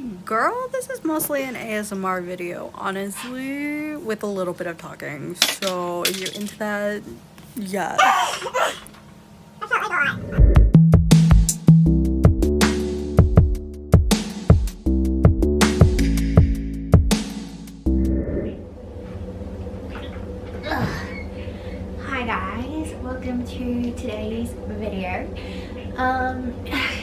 Girl, this is mostly an ASMR video, honestly, with a little bit of talking. So if you're into that, yeah. Hi guys, welcome to today's video.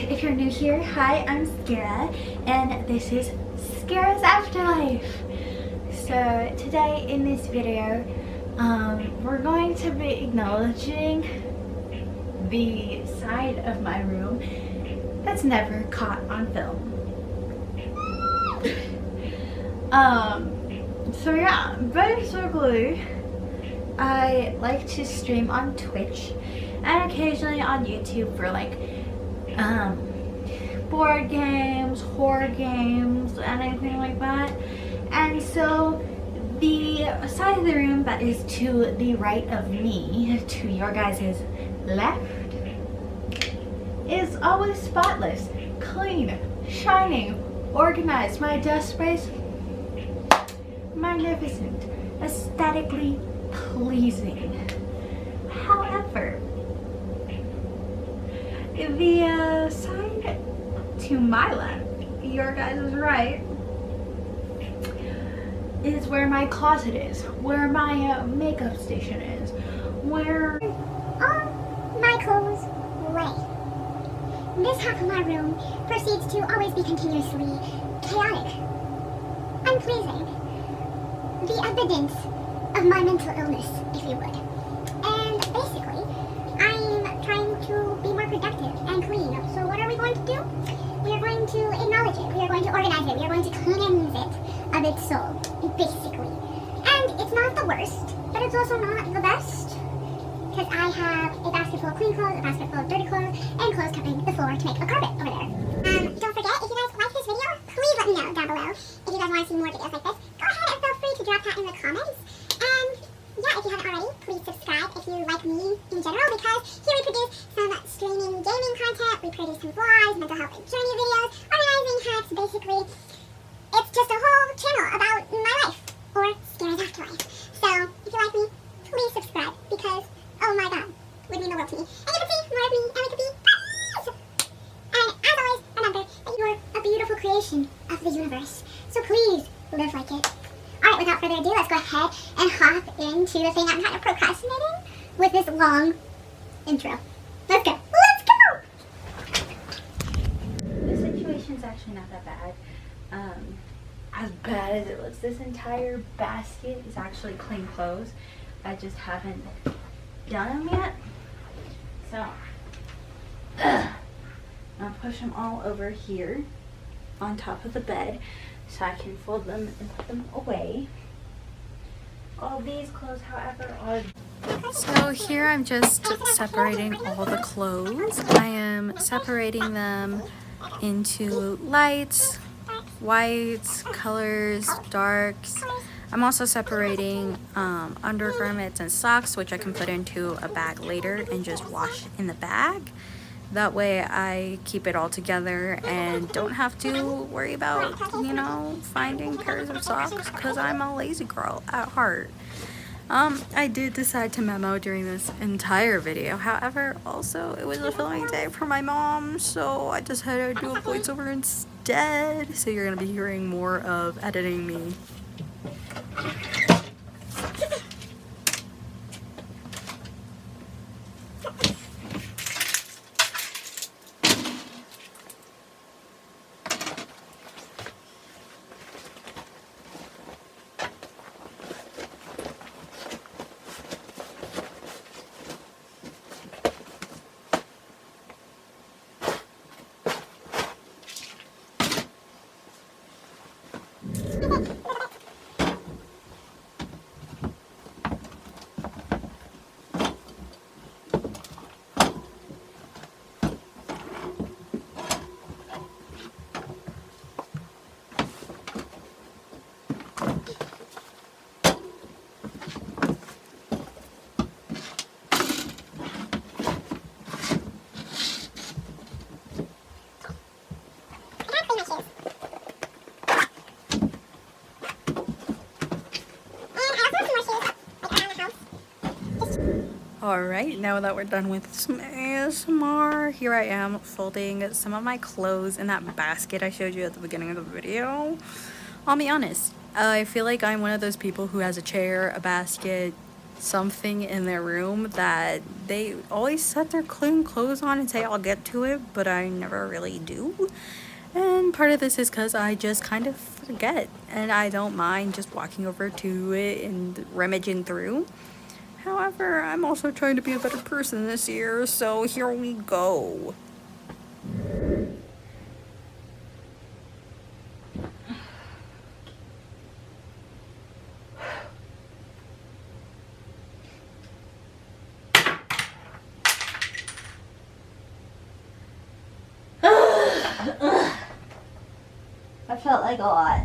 If you're new here, hi, I'm Skira, and this is Skira's Afterlife. So today in this video, we're going to be acknowledging the side of my room that's never caught on film. So yeah, basically, I like to stream on Twitch and occasionally on YouTube for like board games, horror games, anything like that. And so the side of the room that is to the right of me, to your guys' left, is always spotless, clean, shining, organized. My desk space, magnificent, aesthetically pleasing. However, the side to my left, your guys' right, is where my closet is, where my makeup station is, where all my clothes lay. This half of my room proceeds to always be continuously chaotic, unpleasing, the evidence of my mental illness, if you would. And basically, I'm trying to be more productive and clean. So what are we going to do? We are going to acknowledge it. We are going to organize it. We are going to cleanse it of its soul, basically. And it's not the worst, but it's also not the best. Because I have a basket full of clean clothes, a basket full of dirty clothes, and clothes covering the floor to make a carpet over there. Don't forget, if you guys like this video, please let me know down below. If you guys want to see more videos like this, go ahead and feel free to drop that in the comments. And yeah, if you haven't already, please subscribe if you like me in general, because here we produce some streaming gaming content, we produce some vlogs, mental health and journey videos, organizing hacks, basically. It's just a whole channel about my life, or Skira's Afterlife. So, if you like me, please subscribe, because, oh my god, would mean the world to me. And you can see more of me, and we could be friends! And as always, remember that you're a beautiful creation of the universe. So please, live like it. Alright, without further ado, let's go ahead and hop into the thing I'm kind of procrastinating with this long intro. Let's go. Let's go! the situation's actually not that bad. As bad as it looks, this entire basket is actually clean clothes. I just haven't done them yet. So, I'll push them all over here on top of the bed so I can fold them and put them away. All these clothes, however, are... So here I'm just separating all the clothes. I am separating them into lights, whites, colors, darks. I'm also separating undergarments and socks, which I can put into a bag later and just wash in the bag. That way I keep it all together and don't have to worry about, you know, finding pairs of socks, because I'm a lazy girl at heart. I did decide to memo during this entire video. However, also it was a filming day for my mom, so I decided to do a voiceover instead. So you're gonna be hearing more of editing me. Alright, now that we're done with some ASMR, here I am folding some of my clothes in that basket I showed you at the beginning of the video. I'll be honest, I feel like I'm one of those people who has a chair, a basket, something in their room that they always set their clean clothes on and say I'll get to it, but I never really do. And part of this is because I just kind of forget, and I don't mind just walking over to it and rummaging through. However, I'm also trying to be a better person this year, so here we go. I felt like a lot.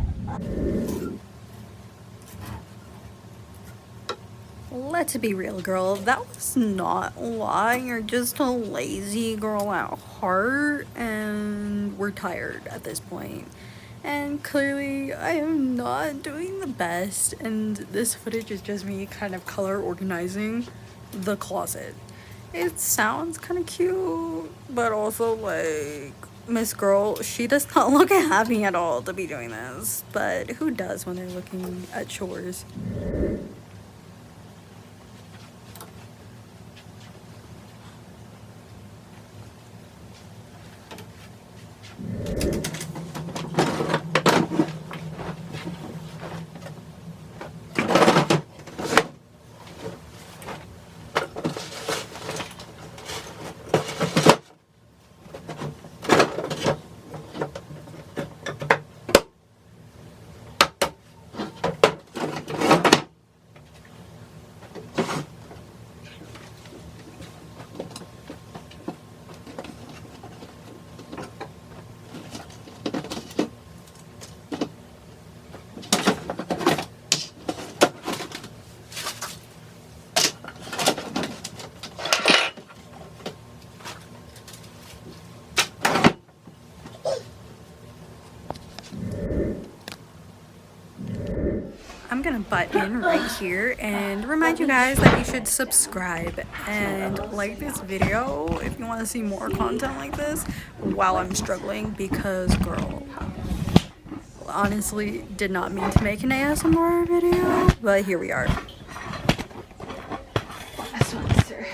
Let's be real, girl. That was not a lie. You're just a lazy girl at heart, and we're tired at this point. And clearly, I am not doing the best, and this footage is just me kind of color organizing the closet. It sounds kind of cute, but also like, Miss Girl, she does not look happy at all to be doing this. But who does when they're looking at chores? I'm gonna butt in right here and remind you guys that you should subscribe and like this video if you want to see more content like this while I'm struggling, because girl, honestly did not mean to make an ASMR video, but here we are. This one, sir.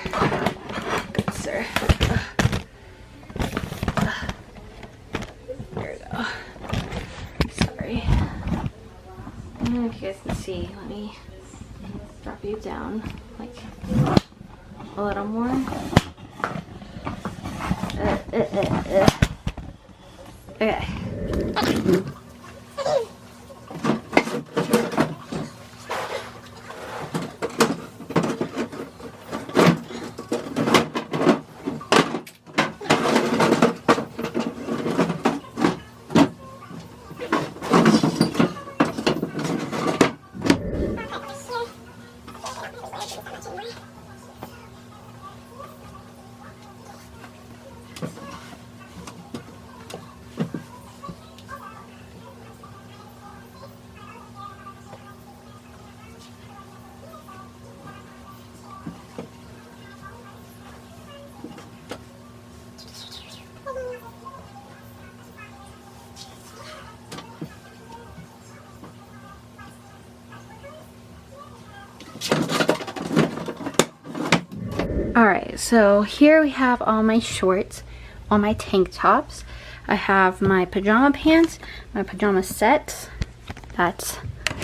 Good, sir. There we go. Sorry. I don't know if you guys can see. Let me drop you down like a little more. Okay. Alright, so here we have all my shorts, all my tank tops. I have my pajama pants, my pajama sets. That's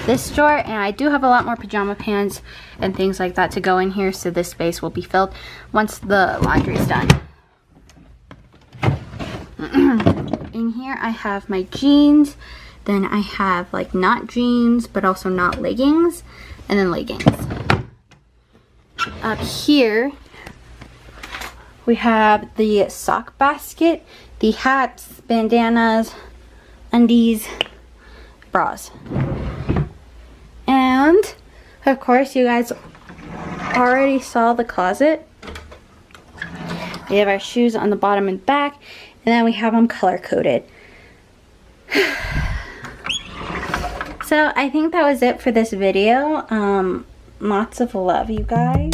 this drawer, and I do have a lot more pajama pants and things like that to go in here, so this space will be filled once the laundry is done. In here I have my jeans, then I have like not jeans but also not leggings, and then leggings. Up here we have the sock basket, the hats, bandanas, undies, bras. And of course you guys already saw the closet. We have our shoes on the bottom and back, and then we have them color coded. So I think that was it for this video. Lots of love, you guys.